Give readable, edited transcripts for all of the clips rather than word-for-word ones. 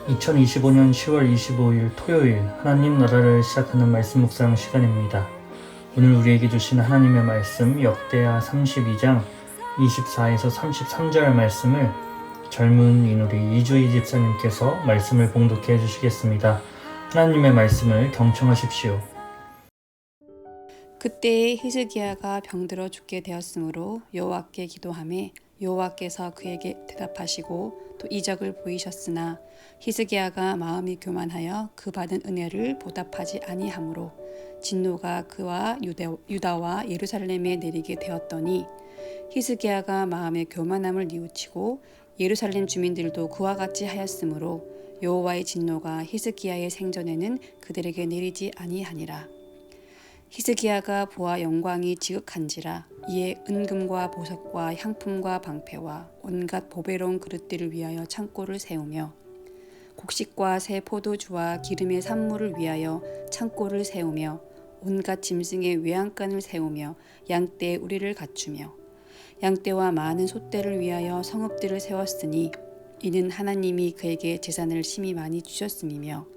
2025년 10월 25일 토요일 하나님 나라를 시작하는 말씀 묵상 시간입니다. 오늘 우리에게 주신 하나님의 말씀 역대하 32장 24에서 33절 말씀을 젊은 이누리 이주희 집사님께서 말씀을 봉독해 주시겠습니다. 하나님의 말씀을 경청하십시오. 그때에 히스기야가 병들어 죽게 되었으므로 여호와께 기도하매 여호와께서 그에게 대답하시고 또 이적을 보이셨으나 히스기야가 마음이 교만하여 그 받은 은혜를 보답하지 아니하므로 진노가 그와 유다와 예루살렘에 내리게 되었더니 히스기야가 마음의 교만함을 뉘우치고 예루살렘 주민들도 그와 같이 하였으므로 여호와의 진노가 히스기야의 생전에는 그들에게 내리지 아니하니라. 히스기야가 보아 영광이 지극한지라 이에 은금과 보석과 향품과 방패와 온갖 보배로운 그릇들을 위하여 창고를 세우며 곡식과 새 포도주와 기름의 산물을 위하여 창고를 세우며 온갖 짐승의 외양간을 세우며 양떼의 우리를 갖추며 양떼와 많은 소떼를 위하여 성읍들을 세웠으니 이는 하나님이 그에게 재산을 심히 많이 주셨음이며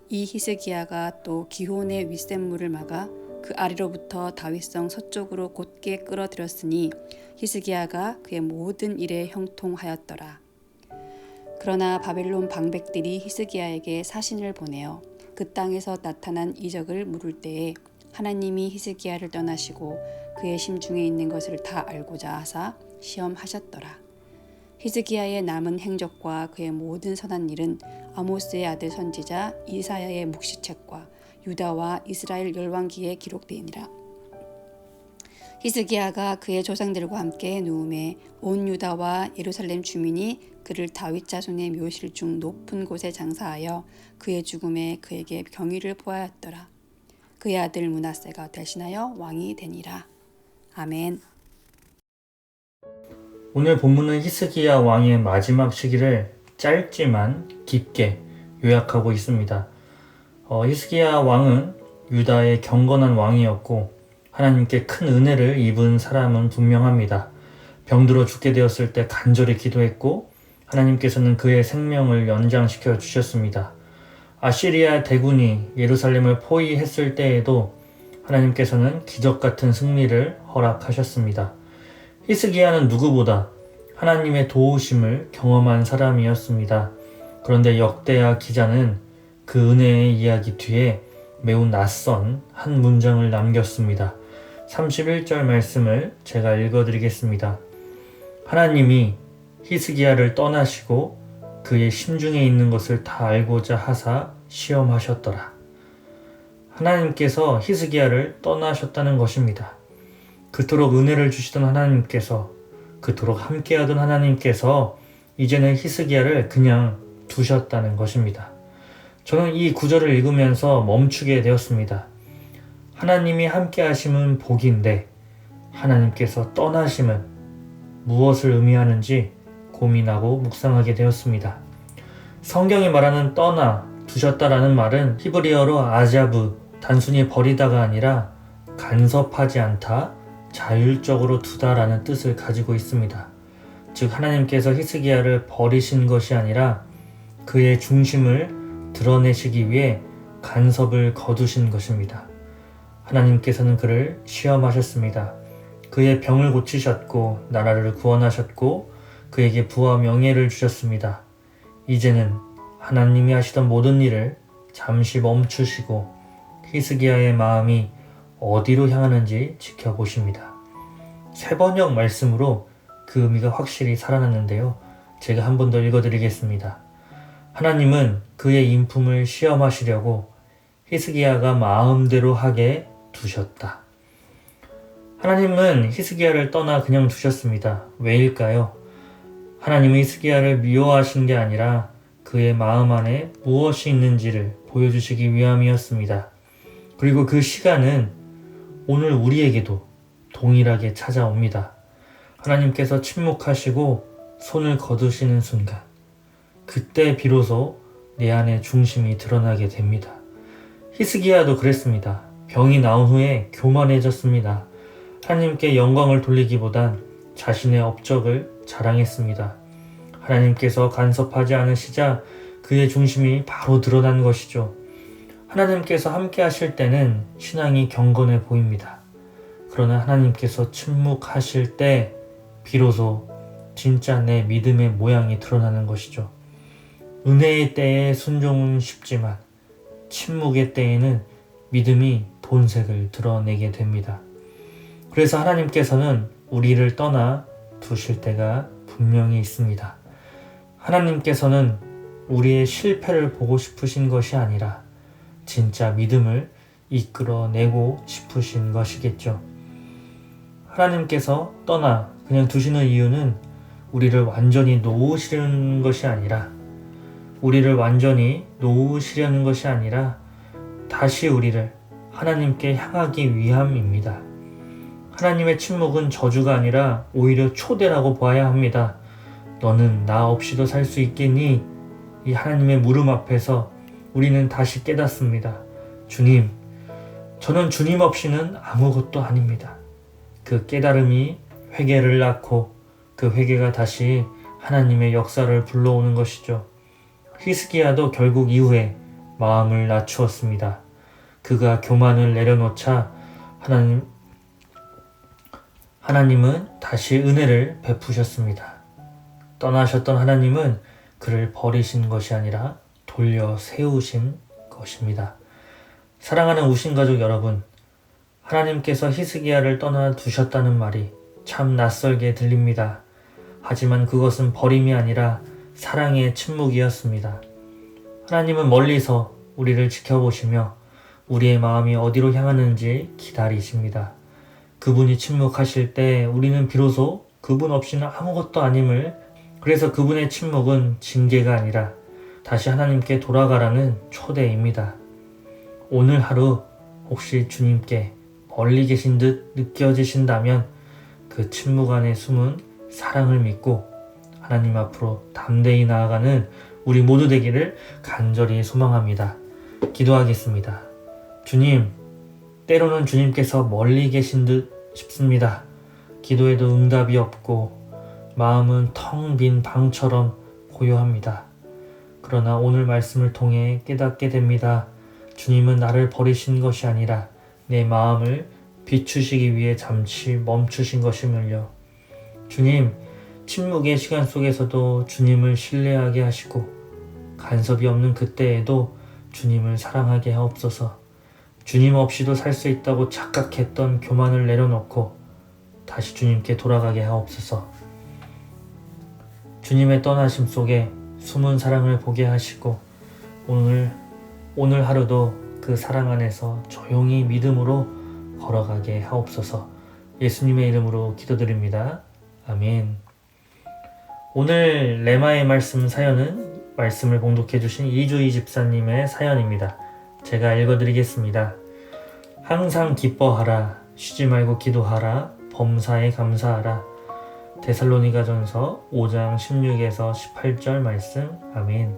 이 히스기야가 또 기혼의 윗샘물을 막아 그 아래로부터 다윗성 서쪽으로 곧게 끌어들였으니 히스기야가 그의 모든 일에 형통하였더라. 그러나 바벨론 방백들이 히스기야에게 사신을 보내어 그 땅에서 나타난 이적을 물을 때에 하나님이 히스기야를 떠나시고 그의 심중에 있는 것을 다 알고자 하사 시험하셨더라. 히스기야의 남은 행적과 그의 모든 선한 일은 아모스의 아들 선지자 이사야의 묵시책과 유다와 이스라엘 열왕기에 기록되니라. 히스기야가 그의 조상들과 함께 누움에 온 유다와 예루살렘 주민이 그를 다윗 자손의 묘실 중 높은 곳에 장사하여 그의 죽음에 그에게 경의를 보하였더라. 그의 아들 므낫세가 대신하여 왕이 되니라. 아멘. 오늘 본문은 히스기야 왕의 마지막 시기를 짧지만 깊게 요약하고 있습니다. 히스기야 왕은 유다의 경건한 왕이었고 하나님께 큰 은혜를 입은 사람은 분명합니다. 병들어 죽게 되었을 때 간절히 기도했고 하나님께서는 그의 생명을 연장시켜 주셨습니다. 아시리아 대군이 예루살렘을 포위했을 때에도 하나님께서는 기적 같은 승리를 허락하셨습니다. 히스기야는 누구보다 하나님의 도우심을 경험한 사람이었습니다. 그런데 역대하 기자는 그 은혜의 이야기 뒤에 매우 낯선 한 문장을 남겼습니다. 31절 말씀을 제가 읽어드리겠습니다. 하나님이 히스기야를 떠나시고 그의 심중에 있는 것을 다 알고자 하사 시험하셨더라. 하나님께서 히스기야를 떠나셨다는 것입니다. 그토록 은혜를 주시던 하나님께서, 그토록 함께하던 하나님께서 이제는 히스기야를 그냥 두셨다는 것입니다. 저는 이 구절을 읽으면서 멈추게 되었습니다. 하나님이 함께 하심은 복인데 하나님께서 떠나심은 무엇을 의미하는지 고민하고 묵상하게 되었습니다. 성경이 말하는 떠나, 두셨다라는 말은 히브리어로 아자브, 단순히 버리다가 아니라 간섭하지 않다, 자율적으로 두다라는 뜻을 가지고 있습니다. 즉 하나님께서 히스기야를 버리신 것이 아니라 그의 중심을 드러내시기 위해 간섭을 거두신 것입니다. 하나님께서는 그를 시험하셨습니다. 그의 병을 고치셨고 나라를 구원하셨고 그에게 부와 명예를 주셨습니다. 이제는 하나님이 하시던 모든 일을 잠시 멈추시고 히스기야의 마음이 어디로 향하는지 지켜보십니다. 세번역 말씀으로 그 의미가 확실히 살아났는데요. 제가 한 번 더 읽어드리겠습니다. 하나님은 그의 인품을 시험하시려고 히스기야가 마음대로 하게 두셨다. 하나님은 히스기야를 떠나 그냥 두셨습니다. 왜일까요? 하나님은 히스기야를 미워하신 게 아니라 그의 마음 안에 무엇이 있는지를 보여주시기 위함이었습니다. 그리고 그 시간은 오늘 우리에게도 동일하게 찾아옵니다. 하나님께서 침묵하시고 손을 거두시는 순간, 그때 비로소 내 안의 중심이 드러나게 됩니다. 히스기야도 그랬습니다. 병이 나온 후에 교만해졌습니다. 하나님께 영광을 돌리기보단 자신의 업적을 자랑했습니다. 하나님께서 간섭하지 않으시자 그의 중심이 바로 드러난 것이죠. 하나님께서 함께 하실 때는 신앙이 경건해 보입니다. 그러나 하나님께서 침묵하실 때 비로소 진짜 내 믿음의 모양이 드러나는 것이죠. 은혜의 때에 순종은 쉽지만 침묵의 때에는 믿음이 본색을 드러내게 됩니다. 그래서 하나님께서는 우리를 떠나 두실 때가 분명히 있습니다. 하나님께서는 우리의 실패를 보고 싶으신 것이 아니라 진짜 믿음을 이끌어내고 싶으신 것이겠죠. 하나님께서 떠나 그냥 두시는 이유는 우리를 완전히 놓으시려는 것이 아니라 다시 우리를 하나님께 향하기 위함입니다. 하나님의 침묵은 저주가 아니라 오히려 초대라고 보아야 합니다. 너는 나 없이도 살 수 있겠니? 이 하나님의 물음 앞에서 우리는 다시 깨닫습니다. 주님, 저는 주님 없이는 아무것도 아닙니다. 그 깨달음이 회개를 낳고 그 회개가 다시 하나님의 역사를 불러오는 것이죠. 히스기야도 결국 이후에 마음을 낮추었습니다. 그가 교만을 내려놓자 하나님은 다시 은혜를 베푸셨습니다. 떠나셨던 하나님은 그를 버리신 것이 아니라 돌려 세우신 것입니다. 사랑하는 우신가족 여러분, 하나님께서 히스기야를 떠나 두셨다는 말이 참 낯설게 들립니다. 하지만 그것은 버림이 아니라 사랑의 침묵이었습니다. 하나님은 멀리서 우리를 지켜보시며 우리의 마음이 어디로 향하는지 기다리십니다. 그분이 침묵하실 때 우리는 비로소 그분 없이는 아무것도 아님을, 그래서 그분의 침묵은 징계가 아니라 다시 하나님께 돌아가라는 초대입니다. 오늘 하루 혹시 주님께 멀리 계신 듯 느껴지신다면 그 침묵 안에 숨은 사랑을 믿고 하나님 앞으로 담대히 나아가는 우리 모두 되기를 간절히 소망합니다. 기도하겠습니다. 주님, 때로는 주님께서 멀리 계신 듯 싶습니다. 기도에도 응답이 없고 마음은 텅 빈 방처럼 고요합니다. 그러나 오늘 말씀을 통해 깨닫게 됩니다. 주님은 나를 버리신 것이 아니라 내 마음을 비추시기 위해 잠시 멈추신 것임을요. 주님, 침묵의 시간 속에서도 주님을 신뢰하게 하시고 간섭이 없는 그때에도 주님을 사랑하게 하옵소서. 주님 없이도 살 수 있다고 착각했던 교만을 내려놓고 다시 주님께 돌아가게 하옵소서. 주님의 떠나심 속에 숨은 사랑을 보게 하시고 오늘 하루도 그 사랑 안에서 조용히 믿음으로 걸어가게 하옵소서. 예수님의 이름으로 기도드립니다. 아멘. 오늘 레마의 말씀 사연은 말씀을 봉독해 주신 이주희 집사님의 사연입니다. 제가 읽어드리겠습니다. 항상 기뻐하라, 쉬지 말고 기도하라, 범사에 감사하라. 데살로니가전서 5장 16에서 18절 말씀. 아멘.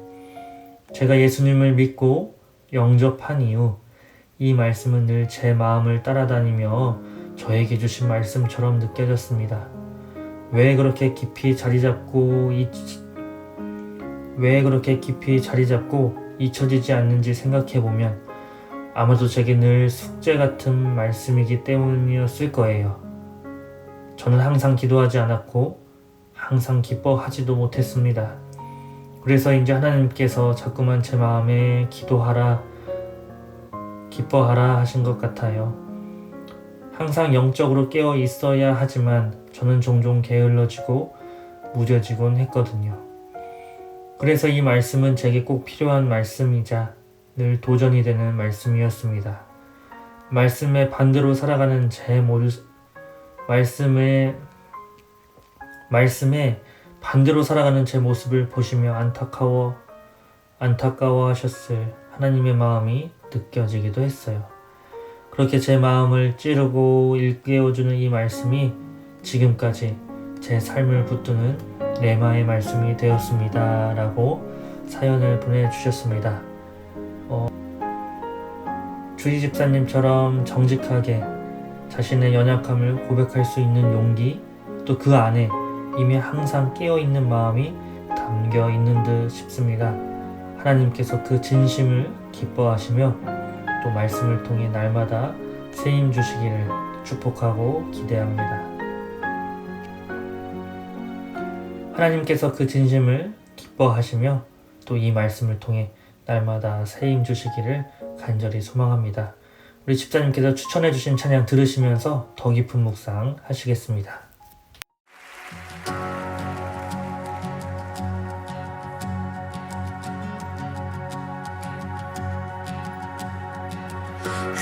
제가 예수님을 믿고 영접한 이후 이 말씀은 늘 제 마음을 따라다니며 저에게 주신 말씀처럼 느껴졌습니다. 왜 그렇게 깊이 자리 잡고 잊혀지지 않는지 생각해보면 아마도 제게 늘 숙제 같은 말씀이기 때문이었을 거예요. 저는 항상 기도하지 않았고 항상 기뻐하지도 못했습니다. 그래서 이제 하나님께서 자꾸만 제 마음에 기도하라, 기뻐하라 하신 것 같아요. 항상 영적으로 깨어 있어야 하지만 저는 종종 게을러지고 무뎌지곤 했거든요. 그래서 이 말씀은 제게 꼭 필요한 말씀이자 늘 도전이 되는 말씀이었습니다. 말씀에 반대로 살아가는 제 모습을 보시며 안타까워하셨을 하나님의 마음이 느껴지기도 했어요. 그렇게 제 마음을 찌르고 일깨워주는 이 말씀이 지금까지 제 삶을 붙드는 레마의 말씀이 되었습니다. 라고 사연을 보내주셨습니다. 주희 집사님처럼 정직하게 자신의 연약함을 고백할 수 있는 용기, 또 그 안에 이미 항상 깨어있는 마음이 담겨 있는 듯 싶습니다. 하나님께서 그 진심을 기뻐하시며 또 말씀을 통해 날마다 새 힘 주시기를 축복하고 기대합니다. 하나님께서 그 진심을 기뻐하시며 또 이 말씀을 통해 날마다 새 힘 주시기를 간절히 소망합니다. 우리 집사님께서 추천해 주신 찬양 들으시면서 더 깊은 묵상 하시겠습니다.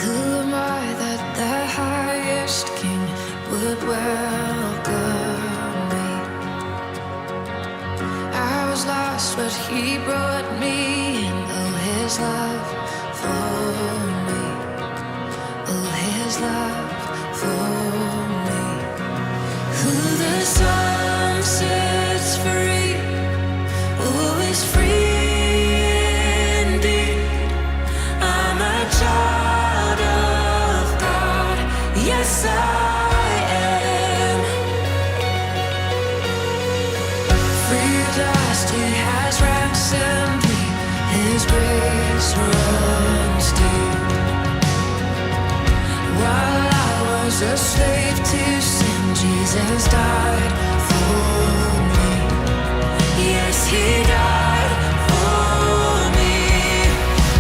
Who am I that the highest king would welcome me? I was lost, but he brought me in. Oh, his love for me. Oh, his love for me. Who the sun sets free, oh, is free indeed. I'm a child of God, yes I am. Free at last, He has ransomed me. His grace runs deep. While I was a slave to sin, Jesus died for me. Yes, He died for me.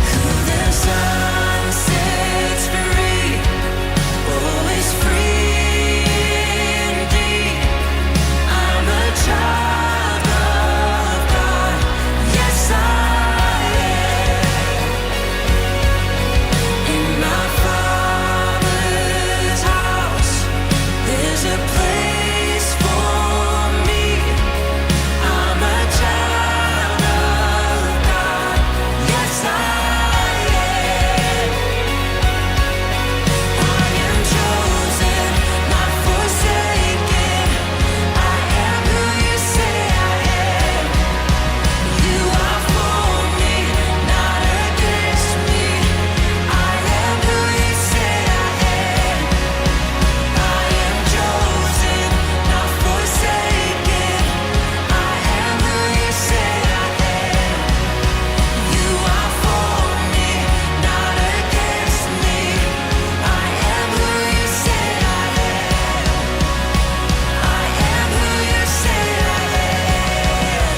Who the Son sets free, oh, is free indeed. I'm a child of God, yes I am. In my Father's house, there's a place for me. I'm a child of God, yes I am. I am chosen, not forsaken. I am who you say I am. You are for me, not against me. I am who you say I am. I am chosen, not forsaken. I am who you say I am. You are for me, not against me. I am who you say I am. I am who you say I am.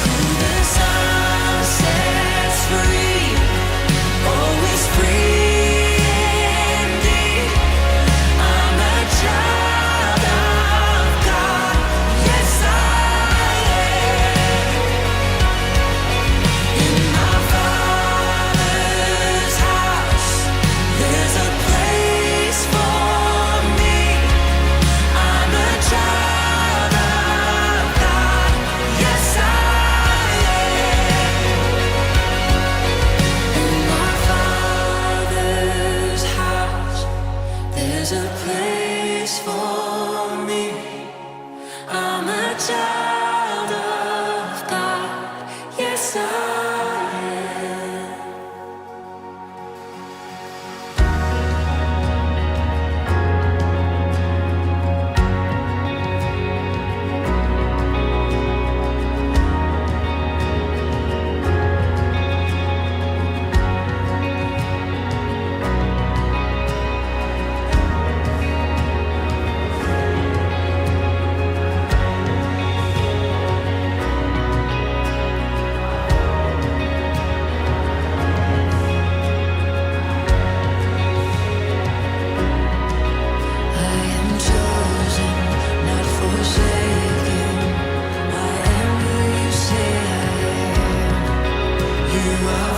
Who the Son sets free, oh, is free indeed. I'm a child of God, yes I am. In my Father's house, there's a place for me. I'm a child of God, yes I am. In my Father's house, there's a place for me. I'm a child of God, yes I am. I am chosen, not forsaken. I am who you say I am. You are